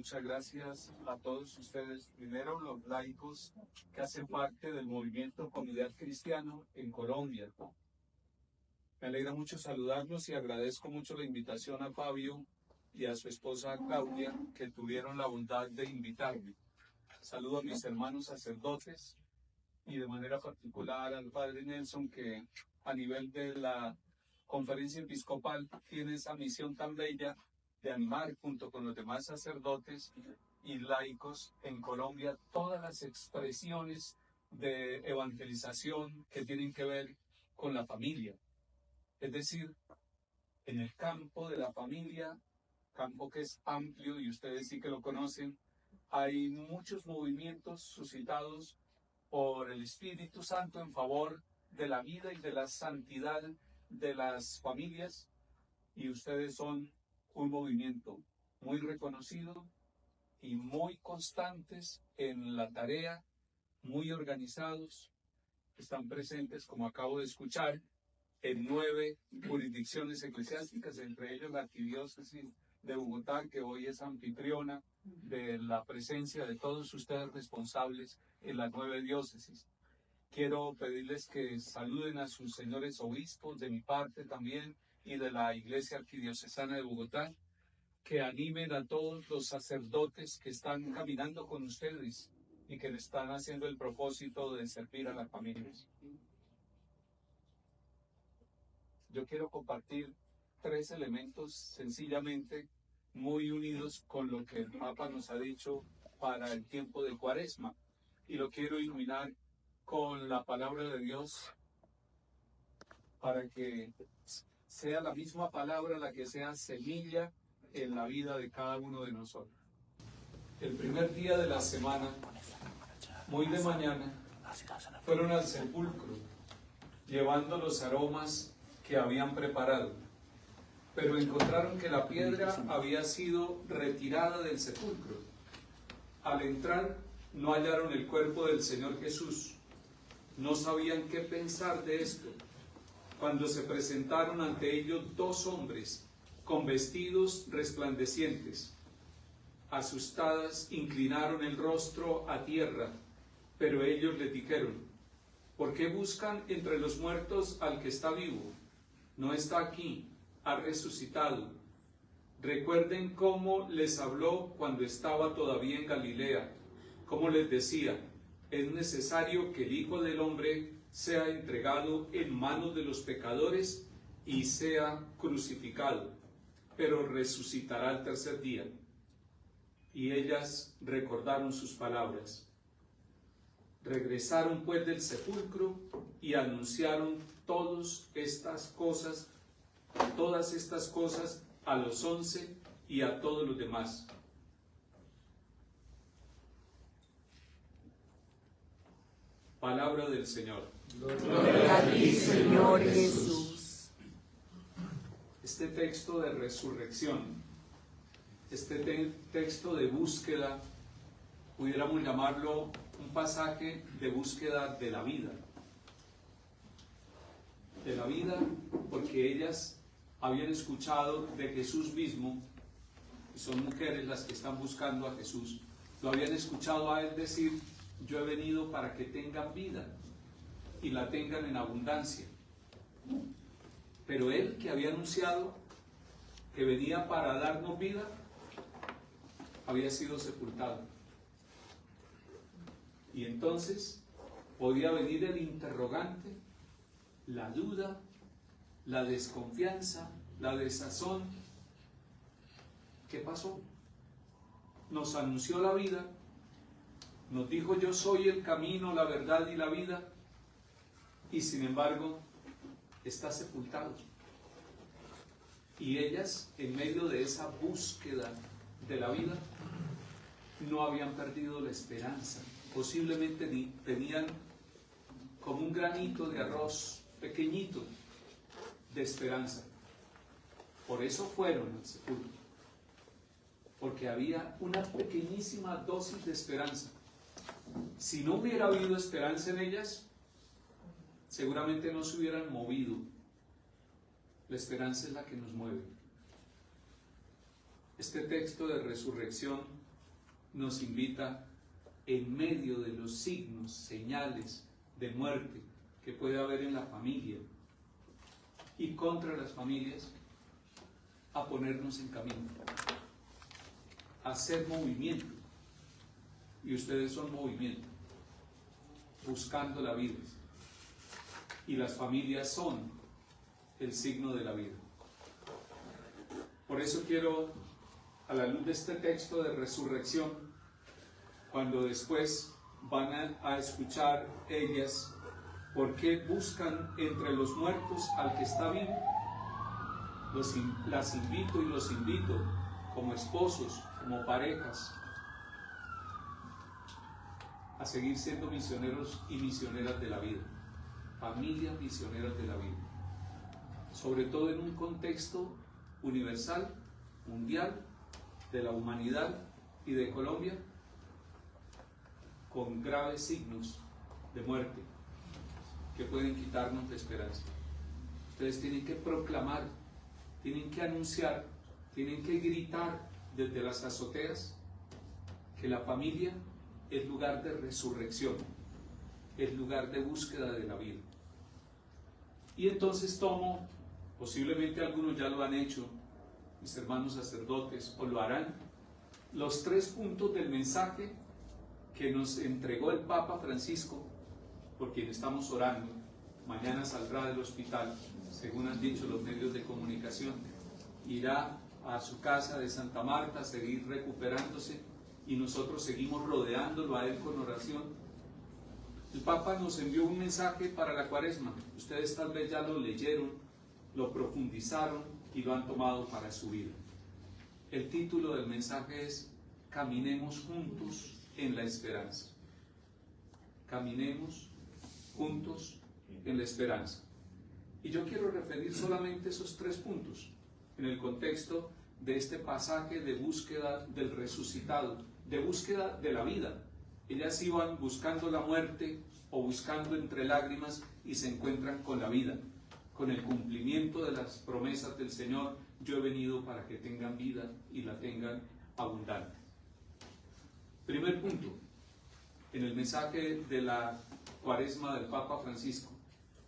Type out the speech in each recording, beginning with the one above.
muchas gracias a todos ustedes. Primero, los laicos que hacen parte del movimiento Comunidad Cristiano en Colombia. Me alegra mucho saludarlos y agradezco mucho la invitación a Fabio y a su esposa Claudia, que tuvieron la bondad de invitarme. Saludo a mis hermanos sacerdotes y de manera particular al padre Nelson, que a nivel de la conferencia episcopal tiene esa misión tan bella de animar junto con los demás sacerdotes y laicos en Colombia todas las expresiones de evangelización que tienen que ver con la familia. Es decir, en el campo de la familia, campo que es amplio y ustedes sí que lo conocen, hay muchos movimientos suscitados por el Espíritu Santo en favor de la vida y de la santidad de las familias, y ustedes son un movimiento muy reconocido y muy constantes en la tarea, muy organizados, están presentes, como acabo de escuchar, en 9 jurisdicciones eclesiásticas, entre ellos la Arquidiócesis de Bogotá, que hoy es anfitriona de la presencia de todos ustedes responsables en las 9 diócesis. Quiero pedirles que saluden a sus señores obispos, de mi parte también, y de la Iglesia Arquidiocesana de Bogotá, que animen a todos los sacerdotes que están caminando con ustedes y que le están haciendo el propósito de servir a las familias. Yo quiero compartir 3 elementos sencillamente muy unidos con lo que el Papa nos ha dicho para el tiempo de Cuaresma, y lo quiero iluminar con la palabra de Dios para que sea la misma palabra la que sea semilla en la vida de cada uno de nosotros. El primer día de la semana, muy de mañana, fueron al sepulcro llevando los aromas que habían preparado, pero encontraron que la piedra había sido retirada del sepulcro. Al entrar no hallaron el cuerpo del Señor Jesús. No sabían qué pensar de esto, cuando se presentaron ante ellos 2 hombres con vestidos resplandecientes. Asustadas, inclinaron el rostro a tierra, pero ellos les dijeron: ¿por qué buscan entre los muertos al que está vivo? No está aquí, ha resucitado. Recuerden cómo les habló cuando estaba todavía en Galilea, cómo les decía: es necesario que el Hijo del Hombre sea entregado en manos de los pecadores y sea crucificado, pero resucitará al tercer día. Y ellas recordaron sus palabras. Regresaron pues del sepulcro y anunciaron todas estas cosas a los 11 y a todos los demás. Palabra del Señor. Gloria a ti, Señor Jesús. Este texto de resurrección, este texto de búsqueda, pudiéramos llamarlo un pasaje de búsqueda de la vida. De la vida, porque ellas habían escuchado de Jesús mismo, y son mujeres las que están buscando a Jesús, lo habían escuchado a él decir: yo he venido para que tengan vida y la tengan en abundancia. Pero él, que había anunciado que venía para darnos vida, había sido sepultado. Y entonces podía venir el interrogante, la duda, la desconfianza, la desazón. ¿Qué pasó? Nos anunció la vida, nos dijo: yo soy el camino, la verdad y la vida, y sin embargo está sepultado. Y ellas, en medio de esa búsqueda de la vida, no habían perdido la esperanza. Posiblemente tenían como un granito de arroz pequeñito de esperanza. Por eso fueron al sepulcro, porque había una pequeñísima dosis de esperanza. Si no hubiera habido esperanza en ellas, seguramente no se hubieran movido. La esperanza es la que nos mueve. Este texto de resurrección nos invita, en medio de los signos, señales de muerte que puede haber en la familia y contra las familias, a ponernos en camino, a hacer movimiento. Y ustedes son movimiento, buscando la vida. Y las familias son el signo de la vida. Por eso quiero, a la luz de este texto de resurrección, cuando después van a escuchar ellas por qué buscan entre los muertos al que está vivo, las invito y los invito como esposos, como parejas, a seguir siendo misioneros y misioneras de la vida, familias misioneras de la vida, sobre todo en un contexto universal, mundial, de la humanidad y de Colombia, con graves signos de muerte que pueden quitarnos la esperanza. Ustedes tienen que proclamar, tienen que anunciar, tienen que gritar desde las azoteas que la familia es lugar de resurrección, es lugar de búsqueda de la vida. Y entonces tomo, posiblemente algunos ya lo han hecho, mis hermanos sacerdotes, o lo harán, los 3 puntos del mensaje que nos entregó el Papa Francisco, por quien estamos orando. Mañana saldrá del hospital, según han dicho los medios de comunicación, irá a su casa de Santa Marta a seguir recuperándose, y nosotros seguimos rodeándolo a él con oración. El Papa nos envió un mensaje para la Cuaresma. Ustedes tal vez ya lo leyeron, lo profundizaron y lo han tomado para su vida. El título del mensaje es Caminemos juntos en la esperanza. Caminemos juntos en la esperanza. Y yo quiero referir solamente esos 3 puntos en el contexto de este pasaje de búsqueda del resucitado, de búsqueda de la vida. Ellas iban buscando la muerte o buscando entre lágrimas y se encuentran con la vida, con el cumplimiento de las promesas del Señor. Yo he venido para que tengan vida y la tengan abundante. Primer punto, en el mensaje de la Cuaresma del Papa Francisco,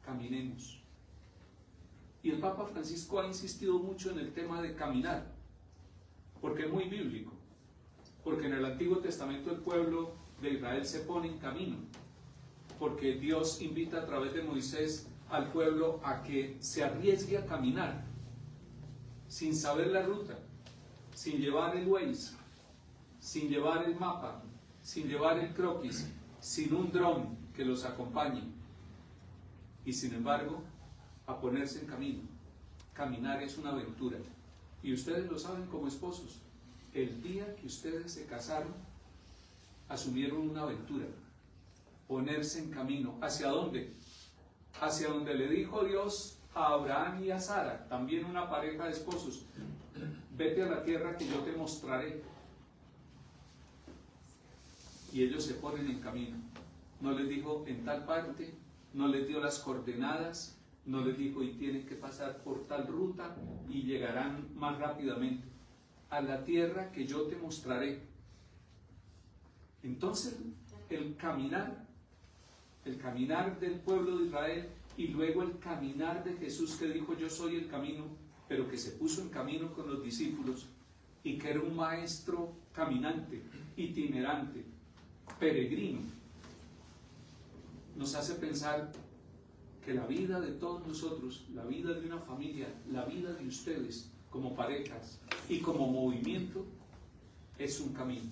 caminemos. Y el Papa Francisco ha insistido mucho en el tema de caminar, porque es muy bíblico, porque en el Antiguo Testamento el pueblo de Israel se pone en camino, porque Dios invita a través de Moisés al pueblo a que se arriesgue a caminar, sin saber la ruta, sin llevar el Waze, sin llevar el mapa, sin llevar el croquis, sin un dron que los acompañe, y sin embargo, a ponerse en camino. Caminar es una aventura, y ustedes lo saben como esposos. El día que ustedes se casaron, asumieron una aventura, ponerse en camino. ¿Hacia dónde? Hacia donde le dijo Dios a Abraham y a Sara, también una pareja de esposos: vete a la tierra que yo te mostraré. Y ellos se ponen en camino. No les dijo en tal parte, no les dio las coordenadas, no les dijo y tienen que pasar por tal ruta y llegarán más rápidamente a la tierra que yo te mostraré. Entonces el caminar del pueblo de Israel, y luego el caminar de Jesús, que dijo yo soy el camino, pero que se puso en camino con los discípulos y que era un maestro caminante, itinerante, peregrino, nos hace pensar que la vida de todos nosotros, la vida de una familia, la vida de ustedes como parejas y como movimiento es un camino.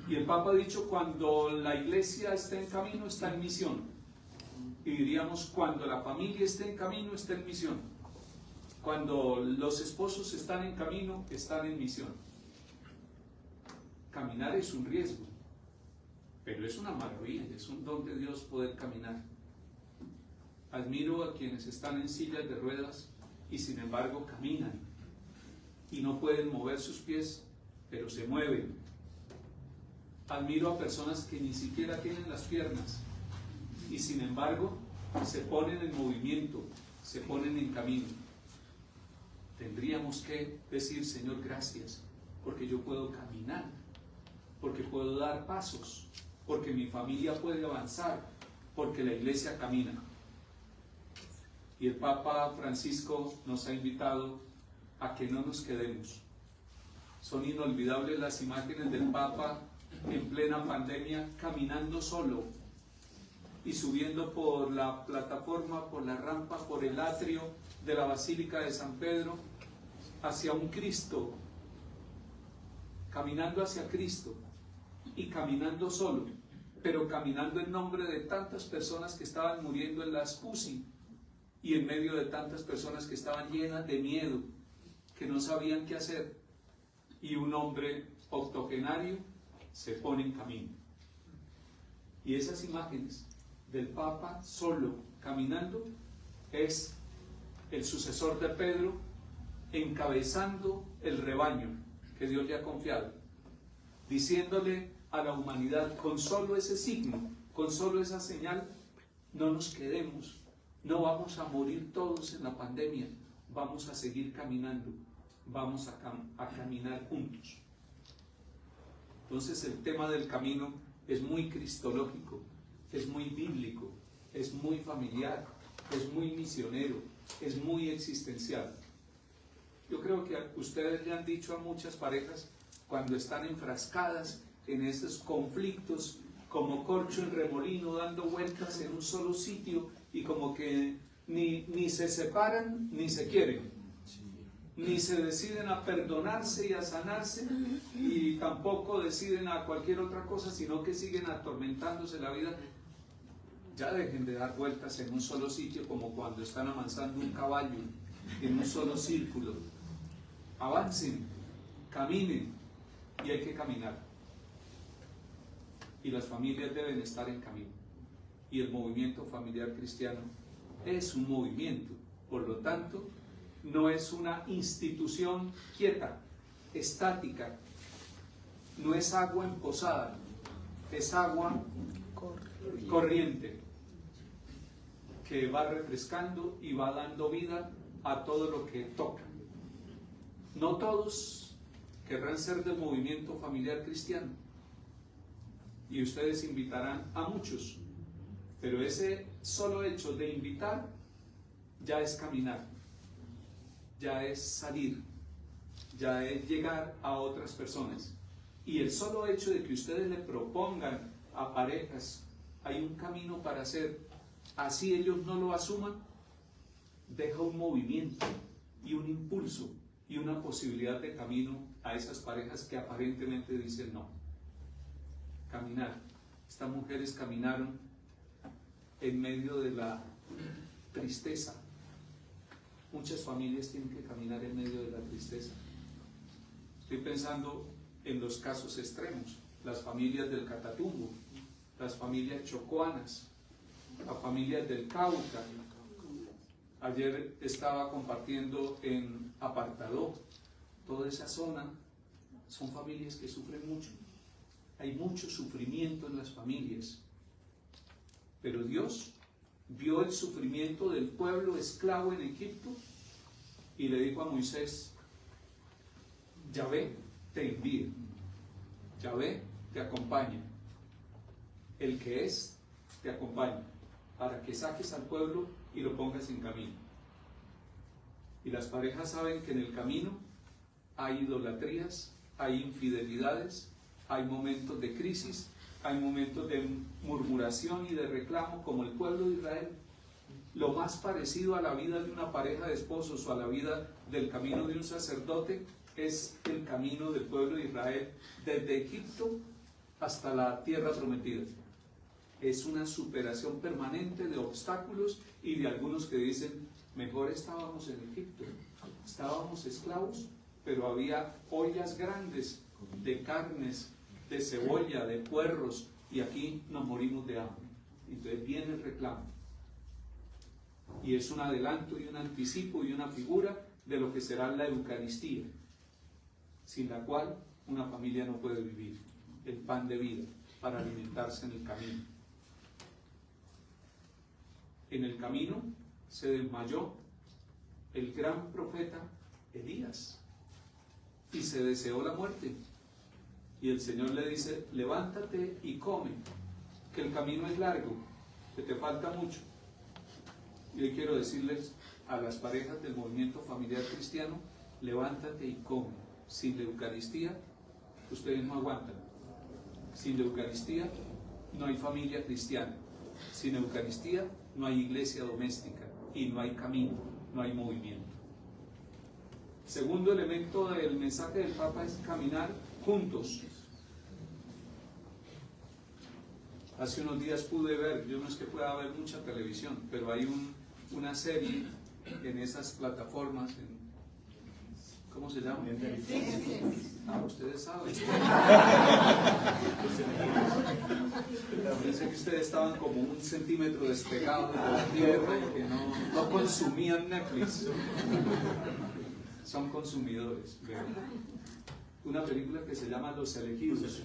Y el Papa ha dicho, cuando la iglesia está en camino, está en misión. Y diríamos, cuando la familia está en camino, está en misión. Cuando los esposos están en camino, están en misión. Caminar es un riesgo, pero es una maravilla, es un don de Dios poder caminar. Admiro a quienes están en sillas de ruedas y sin embargo caminan y no pueden mover sus pies, pero se mueven. Admiro a personas que ni siquiera tienen las piernas y sin embargo se ponen en movimiento, se ponen en camino. Tendríamos que decir, Señor, gracias, porque yo puedo caminar, porque puedo dar pasos, porque mi familia puede avanzar, porque la iglesia camina. Y el Papa Francisco nos ha invitado a que no nos quedemos. Son inolvidables las imágenes del Papa en plena pandemia caminando solo y subiendo por la plataforma, por la rampa, por el atrio de la Basílica de San Pedro hacia un Cristo, caminando hacia Cristo y caminando solo, pero caminando en nombre de tantas personas que estaban muriendo en las UCI y en medio de tantas personas que estaban llenas de miedo, que no sabían qué hacer, y un hombre octogenario se pone en camino. Y esas imágenes del Papa solo caminando es el sucesor de Pedro encabezando el rebaño que Dios le ha confiado, diciéndole a la humanidad con solo ese signo, con solo esa señal: no nos quedemos, no vamos a morir todos en la pandemia, vamos a seguir caminando, vamos a caminar juntos. Entonces el tema del camino es muy cristológico, es muy bíblico, es muy familiar, es muy misionero, es muy existencial. Yo creo que ustedes le han dicho a muchas parejas, cuando están enfrascadas en esos conflictos, como corcho en remolino, dando vueltas en un solo sitio, y como que ni se separan ni se quieren, ni se deciden a perdonarse y a sanarse, y tampoco deciden a cualquier otra cosa, sino que siguen atormentándose la vida. Ya dejen de dar vueltas en un solo sitio, como cuando están amansando un caballo en un solo círculo. Avancen, caminen, y hay que caminar. Y las familias deben estar en camino. Y el movimiento familiar cristiano es un movimiento, por lo tanto, no es una institución quieta, estática, no es agua emposada, es agua corriente, que va refrescando y va dando vida a todo lo que toca. No todos querrán ser del movimiento familiar cristiano, y ustedes invitarán a muchos, pero ese solo hecho de invitar ya es caminar, ya es salir, ya es llegar a otras personas. Y el solo hecho de que ustedes le propongan a parejas: hay un camino para hacer, así ellos no lo asuman, deja un movimiento y un impulso y una posibilidad de camino a esas parejas que aparentemente dicen no. Caminar. Estas mujeres caminaron en medio de la tristeza. Muchas familias tienen que caminar en medio de la tristeza. Estoy pensando en los casos extremos, las familias del Catatumbo, las familias chocuanas, las familias del Cauca. Ayer estaba compartiendo en Apartadó, toda esa zona, son familias que sufren mucho. Hay mucho sufrimiento en las familias. Pero Dios vio el sufrimiento del pueblo esclavo en Egipto y le dijo a Moisés: Yahvé te envía, Yahvé te acompaña, el que es te acompaña, para que saques al pueblo y lo pongas en camino. Y las parejas saben que en el camino hay idolatrías, hay infidelidades, hay momentos de crisis, hay momentos de murmuración y de reclamo, como el pueblo de Israel. Lo más parecido a la vida de una pareja de esposos o a la vida del camino de un sacerdote es el camino del pueblo de Israel desde Egipto hasta la tierra prometida. Es una superación permanente de obstáculos y de algunos que dicen: mejor estábamos en Egipto, estábamos esclavos, pero había ollas grandes de carnes, de cebolla, de puerros, y aquí nos morimos de hambre. Entonces viene el reclamo. Y es un adelanto y un anticipo y una figura de lo que será la Eucaristía, sin la cual una familia no puede vivir, el pan de vida para alimentarse en el camino. En el camino se desmayó el gran profeta Elías y se deseó la muerte. Y el Señor le dice, levántate y come, que el camino es largo, que te falta mucho. Y hoy quiero decirles a las parejas del movimiento familiar cristiano, levántate y come. Sin la Eucaristía, ustedes no aguantan. Sin la Eucaristía, no hay familia cristiana. Sin Eucaristía, no hay iglesia doméstica. Y no hay camino, no hay movimiento. Segundo elemento del mensaje del Papa es caminar juntos. Hace unos días pude ver, yo no es que pueda ver mucha televisión, pero hay una serie en esas plataformas, ¿cómo se llama? Ah, ustedes saben. Pensé que ustedes estaban como 1 centímetro despegados de la tierra y que no consumían Netflix. Son consumidores. Una película que se llama Los Elegidos.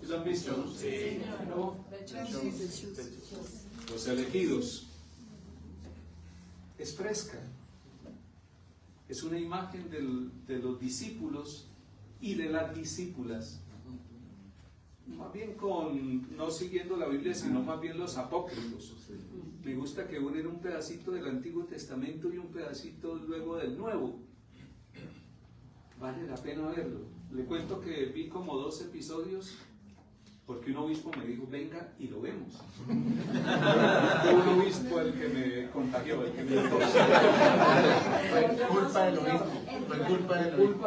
¿Lo han visto? Sí. ¿No? Los Elegidos. Es fresca. Es una imagen de los discípulos y de las discípulas. Más bien no siguiendo la Biblia, sino más bien los apócrifos. Me gusta que unen un pedacito del Antiguo Testamento y un pedacito luego del Nuevo. Vale la pena verlo. Le cuento que vi como 2 episodios porque un obispo me dijo, venga y lo vemos. Fue un obispo el que me contagió, el que me dijo. Fue culpa del obispo. Fue culpa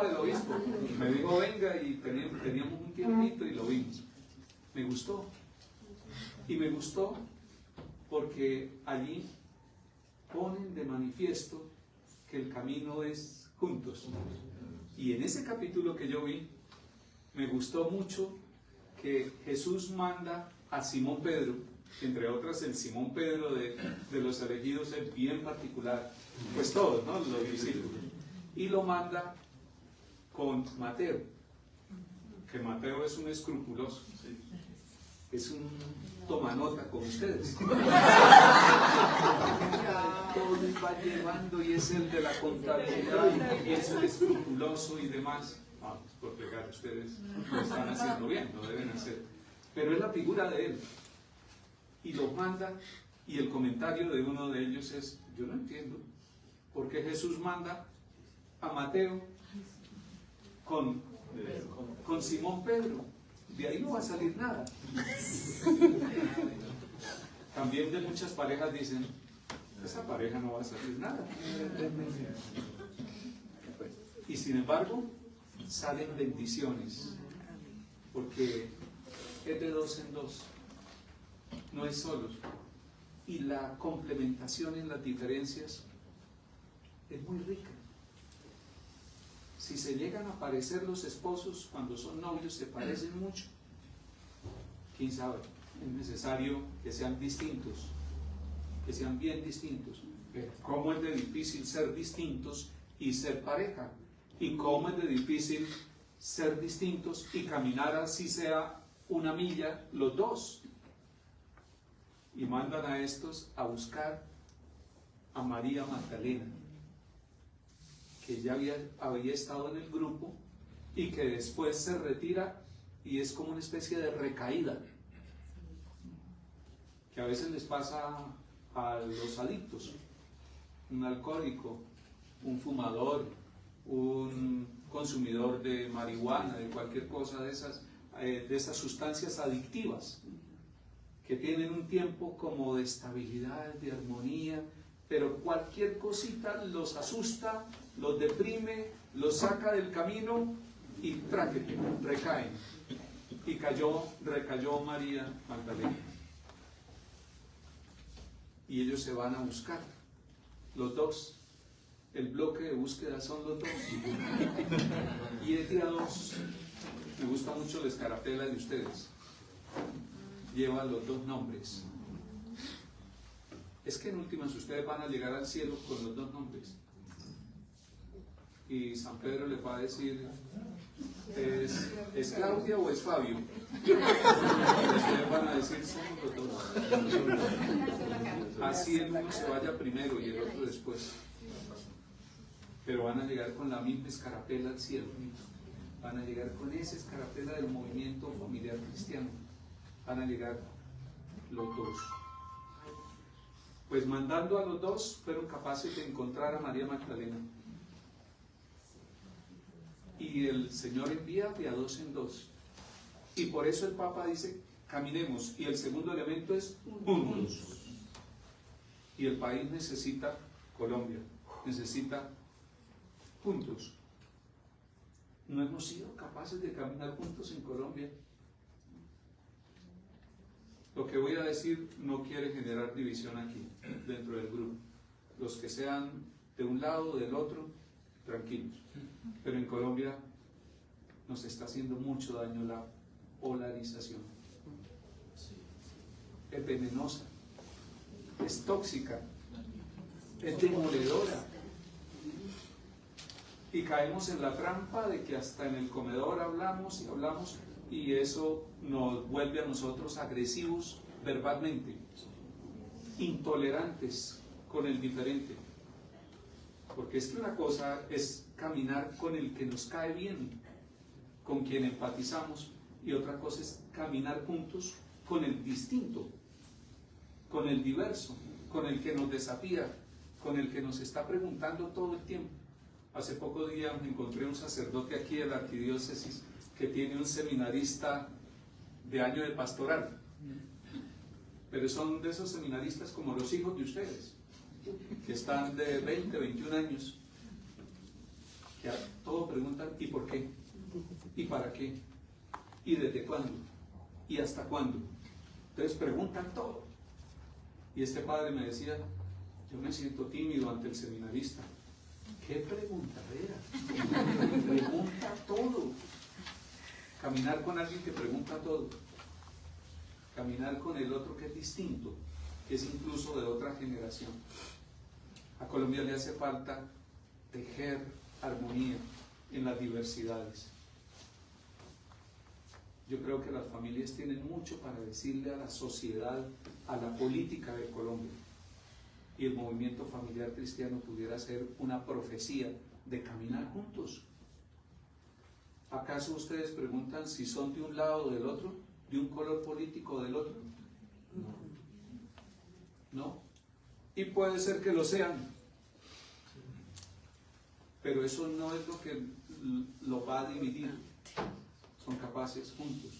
del obispo. Me dijo, venga, y teníamos un tiempito y lo vimos. Me gustó. Y me gustó porque allí ponen de manifiesto que el camino es juntos. Y en ese capítulo que yo vi, me gustó mucho que Jesús manda a Simón Pedro, entre otras el Simón Pedro de los elegidos es bien particular, pues todos, ¿no? Los discípulos, y lo manda con Mateo, que Mateo es un escrupuloso, es un tomanota con ustedes. Todo va llevando y es el de la contabilidad y es el escrupuloso y demás. Por pegar, ustedes lo están haciendo bien, lo deben hacer. Pero es la figura de él. Y los manda, y el comentario de uno de ellos es, yo no entiendo por qué Jesús manda a Mateo con Simón Pedro. De ahí no va a salir nada. También de muchas parejas dicen, esa pareja no va a salir nada. Y sin embargo, salen bendiciones, porque es de 2 en 2, no es solo. Y la complementación en las diferencias es muy rica. Si se llegan a parecer los esposos cuando son novios, se parecen mucho. ¿Quién sabe? Es necesario que sean distintos, que sean bien distintos. ¿Cómo es de difícil ser distintos y ser pareja? Y cómo es de difícil ser distintos y caminar así sea 1 milla los dos. Y mandan a estos a buscar a María Magdalena, que ya había estado en el grupo y que después se retira y es como una especie de recaída que a veces les pasa a los adictos, un alcohólico, un fumador, un consumidor de marihuana, de cualquier cosa de esas sustancias adictivas, que tienen un tiempo como de estabilidad, de armonía, pero cualquier cosita los asusta, los deprime, los saca del camino y tráquete, recaen. Y recayó María Magdalena. Y ellos se van a buscar, los dos. El bloque de búsqueda son los dos. Y el día 2, me gusta mucho la escarapela de ustedes. Lleva los 2 nombres. Es que en últimas ustedes van a llegar al cielo con los 2 nombres. Y San Pedro les va a decir, ¿es Claudia o es Fabio? Y ustedes van a decir, somos los 2. Así el uno se vaya primero y el otro después. Pero van a llegar con la misma escarapela al cielo. van a llegar con esa escarapela del movimiento familiar cristiano, van a llegar los dos. Pues mandando a los dos, fueron capaces de encontrar a María Magdalena. Y el Señor envía de a dos en dos. Y por eso el Papa dice, caminemos. Y el segundo elemento es juntos. Y el país necesita, Colombia, necesita juntos. No hemos sido capaces de caminar juntos en Colombia. Lo que voy a decir no quiere generar división aquí, dentro del grupo. Los que sean de un lado o del otro, tranquilos. Pero en Colombia nos está haciendo mucho daño la polarización. Es venenosa, es tóxica, es demoledora. Y caemos en la trampa de que hasta en el comedor hablamos y hablamos, y eso nos vuelve a nosotros agresivos verbalmente, intolerantes con el diferente. Porque es que una cosa es caminar con el que nos cae bien, con quien empatizamos, y otra cosa es caminar juntos con el distinto, con el diverso, con el que nos desafía, con el que nos está preguntando todo el tiempo. Hace pocos días me encontré un sacerdote aquí de la arquidiócesis que tiene un seminarista de año de pastoral, pero son de esos seminaristas como los hijos de ustedes, que están de 20, 21 años, que a todo preguntan ¿y por qué? ¿Y para qué? ¿Y desde cuándo? ¿Y hasta cuándo? Entonces preguntan todo. Y este padre me decía, yo me siento tímido ante el seminarista. ¿Qué preguntadera? Pregunta todo. Caminar con alguien que pregunta todo. Caminar con el otro que es distinto, que es incluso de otra generación. A Colombia le hace falta tejer armonía en las diversidades. Yo creo que las familias tienen mucho para decirle a la sociedad, a la política de Colombia. Y el movimiento familiar cristiano pudiera ser una profecía de caminar juntos. ¿Acaso ustedes preguntan si son de un lado o del otro? ¿De un color político o del otro? No. Y puede ser que lo sean. Pero eso no es lo que lo va a dividir. Son capaces juntos.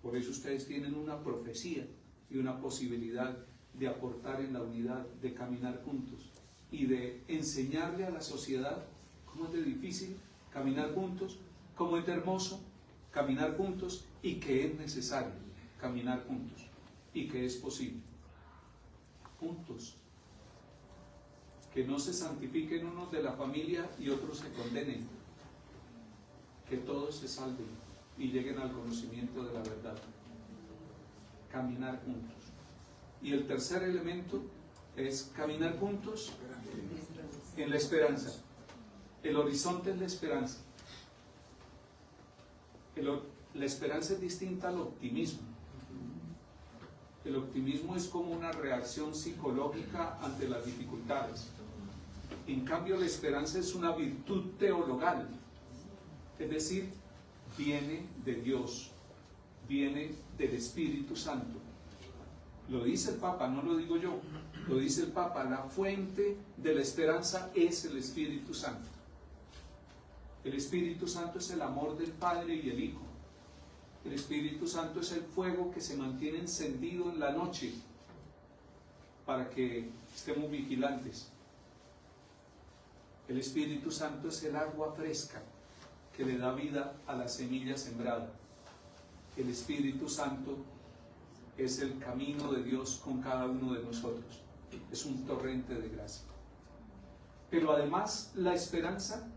Por eso ustedes tienen una profecía y una posibilidad de aportar en la unidad, de caminar juntos y de enseñarle a la sociedad cómo es de difícil caminar juntos, cómo es de hermoso caminar juntos y que es necesario caminar juntos y que es posible. Juntos. Que no se santifiquen unos de la familia y otros se condenen. Que todos se salven y lleguen al conocimiento de la verdad. Caminar juntos. Y el tercer elemento es caminar juntos en la esperanza. El horizonte es la esperanza. La esperanza es distinta al optimismo. El optimismo es como una reacción psicológica ante las dificultades. En cambio, la esperanza es una virtud teologal. Es decir, viene de Dios, viene del Espíritu Santo. Lo dice el Papa, no lo digo yo, lo dice el Papa, la fuente de la esperanza es el Espíritu Santo. El Espíritu Santo es el amor del Padre y el Hijo. El Espíritu Santo es el fuego que se mantiene encendido en la noche para que estemos vigilantes. El Espíritu Santo es el agua fresca que le da vida a la semilla sembrada. El Espíritu Santo es el camino de Dios con cada uno de nosotros. Es un torrente de gracia. Pero además la esperanza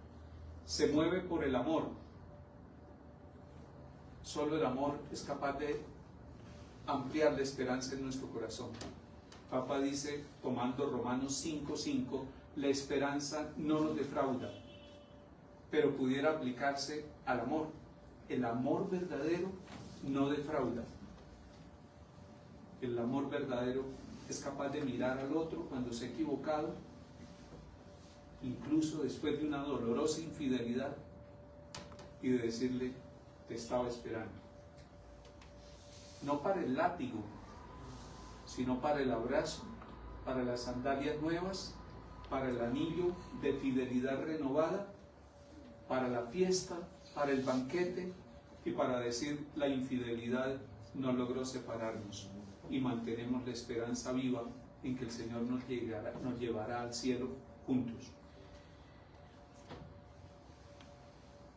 se mueve por el amor. Solo el amor es capaz de ampliar la esperanza en nuestro corazón. Papa dice, tomando Romanos 5:5, la esperanza no nos defrauda, pero pudiera aplicarse al amor. El amor verdadero no defrauda. El amor verdadero es capaz de mirar al otro cuando se ha equivocado, incluso después de una dolorosa infidelidad, y de decirle, te estaba esperando. No para el látigo, sino para el abrazo, para las sandalias nuevas, para el anillo de fidelidad renovada, para la fiesta, para el banquete y para decir, la infidelidad no logró separarnos y mantenemos la esperanza viva en que el Señor nos llevará al cielo juntos.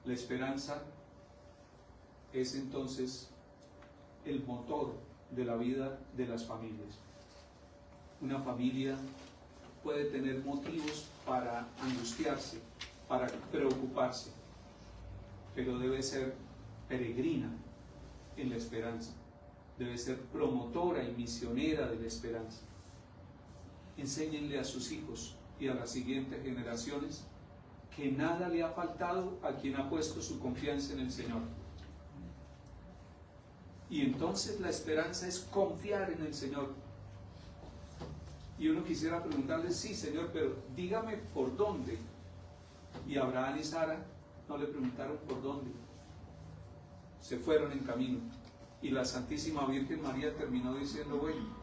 La esperanza es entonces el motor de la vida de las familias. Una familia puede tener motivos para angustiarse, para preocuparse, pero debe ser peregrina en la esperanza, debe ser promotora y misionera de la esperanza. Enséñenle a sus hijos y a las siguientes generaciones que nada le ha faltado a quien ha puesto su confianza en el Señor. Y entonces la esperanza es confiar en el Señor. Y uno quisiera preguntarle, sí, Señor, pero dígame por dónde. Y Abraham y Sara no le preguntaron por dónde. Se fueron en camino. Y la Santísima Virgen María terminó diciendo, bueno,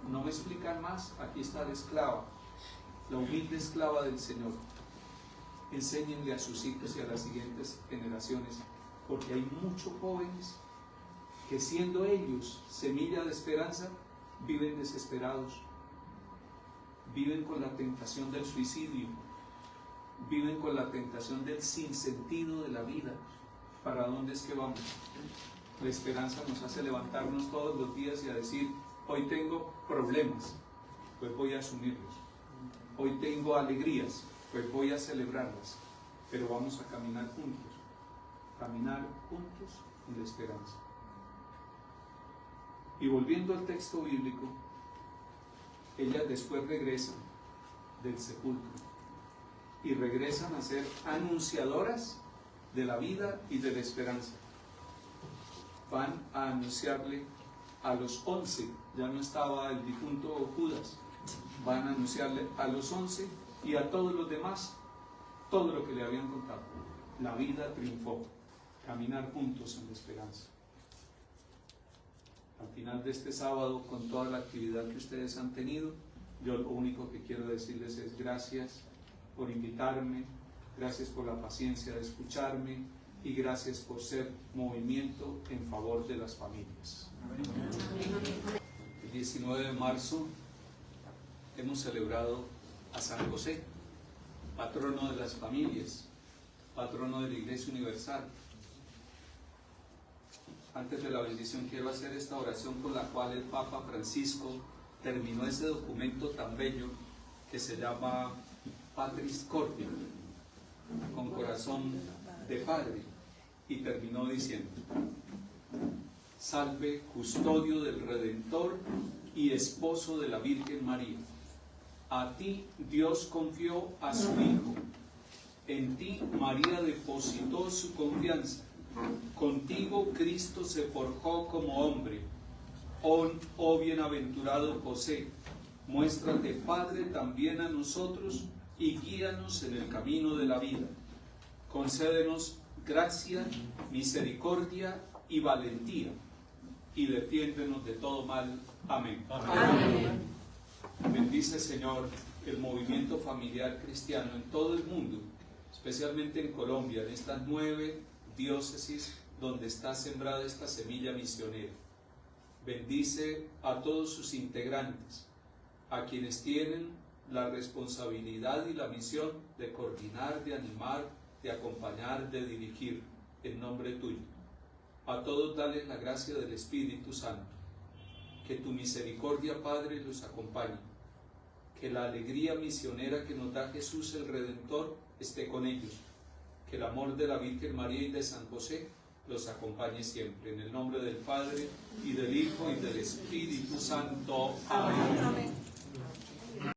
no me explican más, aquí está la esclava, la humilde esclava del Señor. Enséñenle a sus hijos y a las siguientes generaciones, porque hay muchos jóvenes que siendo ellos semilla de esperanza, viven desesperados, viven con la tentación del suicidio, viven con la tentación del sinsentido de la vida. ¿Para dónde es que vamos? La esperanza nos hace levantarnos todos los días y a decir, hoy tengo problemas, pues voy a asumirlos. Hoy tengo alegrías, pues voy a celebrarlas. Pero vamos a caminar juntos en la esperanza. Y volviendo al texto bíblico, ellas después regresan del sepulcro y regresan a ser anunciadoras de la vida y de la esperanza. Van a anunciarle a los 11, ya no estaba el difunto Judas, van a anunciarle a los 11 y a todos los demás todo lo que le habían contado. La vida triunfó, caminar juntos en la esperanza. Al final de este sábado, con toda la actividad que ustedes han tenido, yo lo único que quiero decirles es gracias por invitarme, gracias por la paciencia de escucharme y gracias por ser movimiento en favor de las familias. El 19 de marzo hemos celebrado a San José, patrono de las familias, patrono de la Iglesia Universal. Antes de la bendición quiero hacer esta oración con la cual el Papa Francisco terminó ese documento tan bello que se llama Patris Cordia, con corazón de padre, y terminó diciendo: salve, custodio del Redentor y esposo de la Virgen María. A ti Dios confió a su Hijo, en ti María depositó su confianza, contigo Cristo se forjó como hombre. Oh bienaventurado José, muéstrate Padre también a nosotros y guíanos en el camino de la vida. Concédenos gracia, misericordia y valentía, y defiéndenos de todo mal. Amén. Amén. Bendice, Señor, el movimiento familiar cristiano en todo el mundo, especialmente en Colombia, en estas 9 diócesis donde está sembrada esta semilla misionera. Bendice a todos sus integrantes, a quienes tienen la responsabilidad y la misión de coordinar, de animar, de acompañar, de dirigir, en nombre tuyo. A todos dale la gracia del Espíritu Santo. Que tu misericordia, Padre, los acompañe. Que la alegría misionera que nos da Jesús el Redentor esté con ellos. Que el amor de la Virgen María y de San José los acompañe siempre. En el nombre del Padre, y del Hijo, y del Espíritu Santo. Amén.